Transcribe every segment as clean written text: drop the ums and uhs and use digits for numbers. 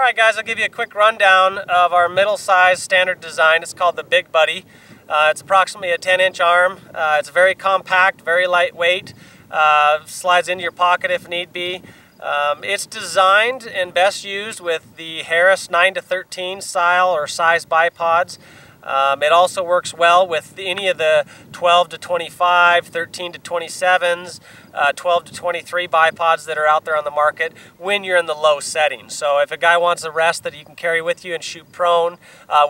Alright guys, I'll give you a quick rundown of our middle-sized standard design. It's called the Big Buddy. It's approximately a 10-inch arm. It's very compact, very lightweight, slides into your pocket if need be. It's designed and best used with the Harris 9-13 style or size bipods. It also works well with any of the 12-25, 13-27s, 12-23 bipods that are out there on the market when you're in the low settings. So if a guy wants a rest that you can carry with you and shoot prone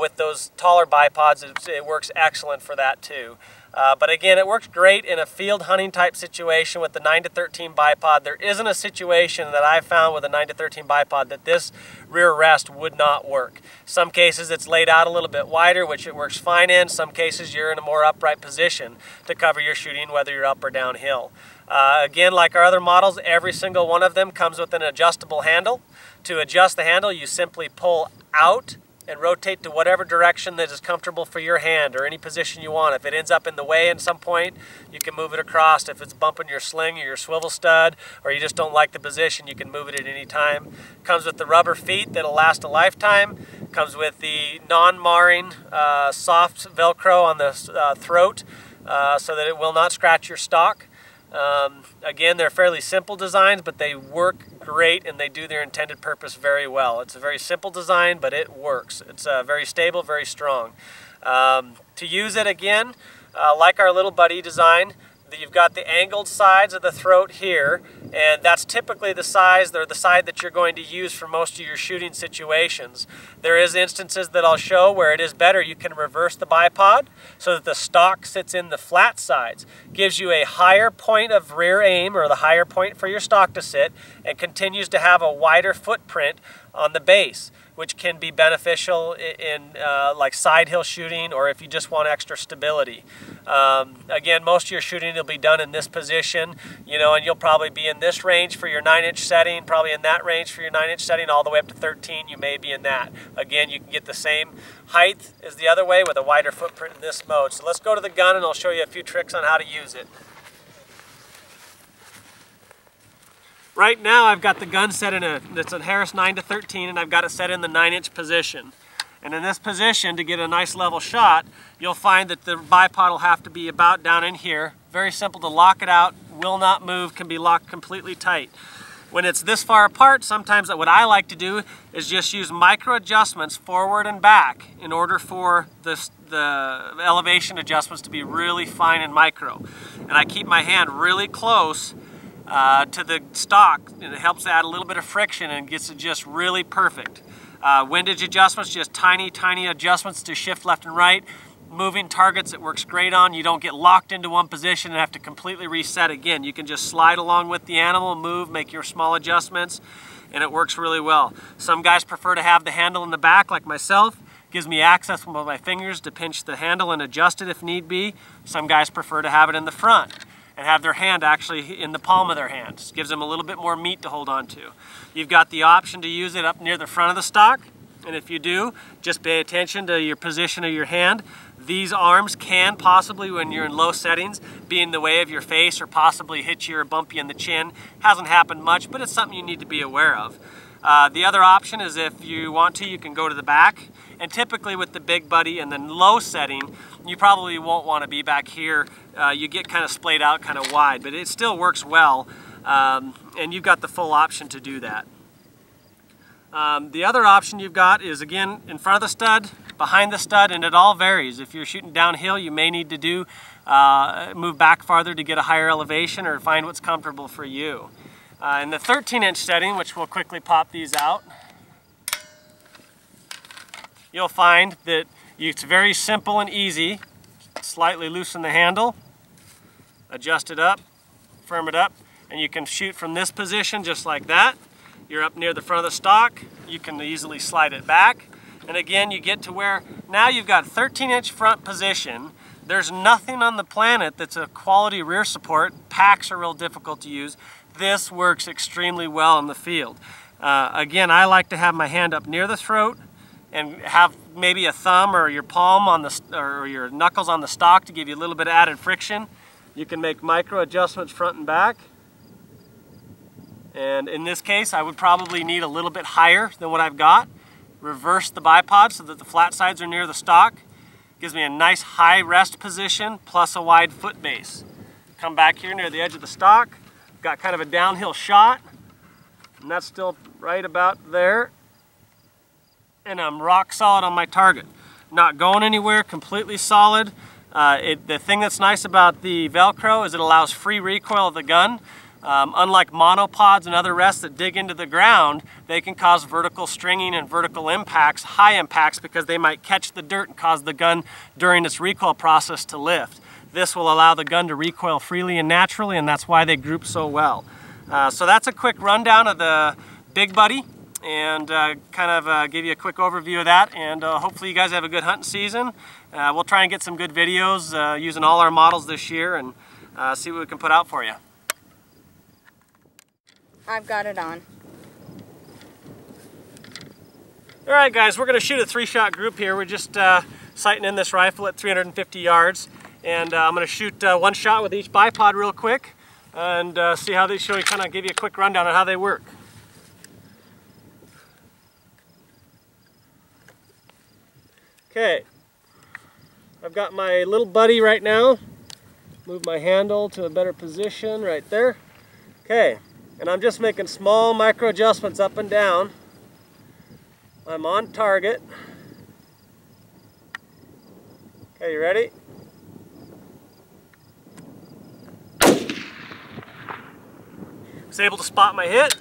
with those taller bipods, it works excellent for that too. But again, it works great in a field hunting type situation with the 9-13 bipod. There isn't a situation that I've found with a 9-13 bipod that this rear rest would not work. Some cases it's laid out a little bit wider, which it works fine in. Some cases you're in a more upright position to cover your shooting, whether you're up or downhill. Again, like our other models, every single one of them comes with an adjustable handle. To adjust the handle, you simply pull out and rotate to whatever direction that is comfortable for your hand or any position you want. If it ends up in the way at some point, you can move it across. If it's bumping your sling or your swivel stud, or you just don't like the position, you can move it at any time. Comes with the rubber feet that'll last a lifetime. Comes with the non-marring soft Velcro on the throat so that it will not scratch your stock. Again, they're fairly simple designs, but they work great and they do their intended purpose very well. It's a very simple design, but it works. It's very stable, very strong. To use it again, like our little buddy design, you've got the angled sides of the throat here, and that's typically the size or the side that you're going to use for most of your shooting situations. There is instances that I'll show where it is better. You can reverse the bipod so that the stock sits in the flat sides. Gives you a higher point of rear aim, or the higher point for your stock to sit, and continues to have a wider footprint on the base, which can be beneficial in like side hill shooting, or if you just want extra stability. Again, most of your shooting will be done in this position, and you'll probably be in this range for your 9-inch setting, probably in that range for your 9-inch setting, all the way up to 13, you may be in that. Again, you can get the same height as the other way with a wider footprint in this mode. So let's go to the gun and I'll show you a few tricks on how to use it. Right now I've got the gun set in it's a Harris 9-13, and I've got it set in the 9-inch position. And in this position, to get a nice level shot, you'll find that the bipod will have to be about down in here. Very simple to lock it out, will not move, can be locked completely tight. When it's this far apart, sometimes what I like to do is just use micro adjustments forward and back in order for the elevation adjustments to be really fine and micro. And I keep my hand really close to the stock, and it helps add a little bit of friction and gets it just really perfect. Windage adjustments, just tiny adjustments to shift left and right. Moving targets, it works great on. You don't get locked into one position and have to completely reset again. You can just slide along with the animal, move, make your small adjustments, and it works really well. Some guys prefer to have the handle in the back, like myself. Gives me access with my fingers to pinch the handle and adjust it if need be. Some guys prefer to have it in the front and have their hand actually in the palm of their hand. Just gives them a little bit more meat to hold on to. You've got the option to use it up near the front of the stock, and if you do, just pay attention to your position of your hand. These arms can possibly, when you're in low settings, be in the way of your face or possibly hit you or bump you in the chin. Hasn't happened much, but it's something you need to be aware of. The other option is, if you want to, you can go to the back. And typically with the Big Buddy in the low setting, you probably won't want to be back here. You get kind of splayed out, kind of wide, but it still works well. And you've got the full option to do that. The other option you've got is, again, in front of the stud, behind the stud, and it all varies. If you're shooting downhill, you may need to move back farther to get a higher elevation or find what's comfortable for you. In the 13-inch setting, which we'll quickly pop these out, you'll find that it's very simple and easy. Slightly loosen the handle, adjust it up, firm it up, and you can shoot from this position just like that. You're up near the front of the stock, you can easily slide it back, and again you get to where now you've got 13-inch front position. There's nothing on the planet that's a quality rear support. Packs are real difficult to use. This works extremely well in the field. Again, I like to have my hand up near the throat and have maybe a thumb or your palm on or your knuckles on the stock to give you a little bit of added friction. You can make micro adjustments front and back. And in this case, I would probably need a little bit higher than what I've got. Reverse the bipod so that the flat sides are near the stock. Gives me a nice high rest position plus a wide foot base. Come back here near the edge of the stock. Got kind of a downhill shot. And that's still right about there. And I'm rock solid on my target. Not going anywhere, completely solid. The thing that's nice about the Velcro is it allows free recoil of the gun. Unlike monopods and other rests that dig into the ground, they can cause vertical stringing and vertical impacts, high impacts, because they might catch the dirt and cause the gun during its recoil process to lift. This will allow the gun to recoil freely and naturally, and that's why they group so well. So that's a quick rundown of the Big Buddy, and kind of give you a quick overview of that, and hopefully you guys have a good hunting season. We'll try and get some good videos using all our models this year and see what we can put out for you. I've got it on. Alright guys, we're going to shoot a 3-shot group here. We're just sighting in this rifle at 350 yards. And I'm going to shoot one shot with each bipod real quick and see how they show you, kind of give you a quick rundown on how they work. Okay, I've got my little buddy right now. Move my handle to a better position right there. Okay. And I'm just making small micro adjustments up and down. I'm on target. Okay, you ready? Was able to spot my hit.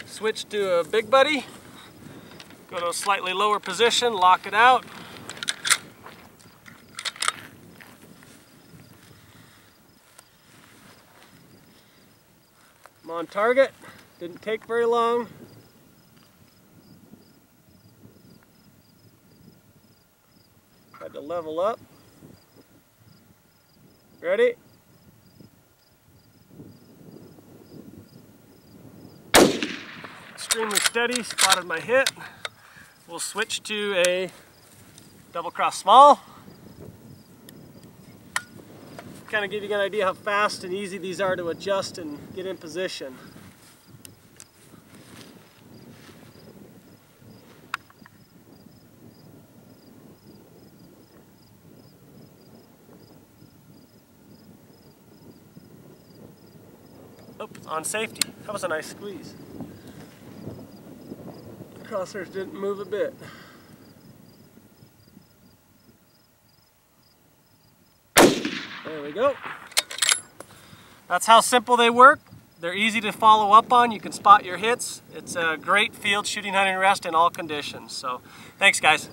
Switch to a Big Buddy. Go to a slightly lower position, lock it out. I'm on target. Didn't take very long. Had to level up. Ready? Extremely steady, spotted my hit. We'll switch to a double cross small. Kind of give you an idea how fast and easy these are to adjust and get in position. Oh, on safety. That was a nice squeeze. Crosshairs didn't move a bit. There we go. That's how simple they work. They're easy to follow up on. You can spot your hits. It's a great field shooting, hunting, rest in all conditions. So, thanks guys.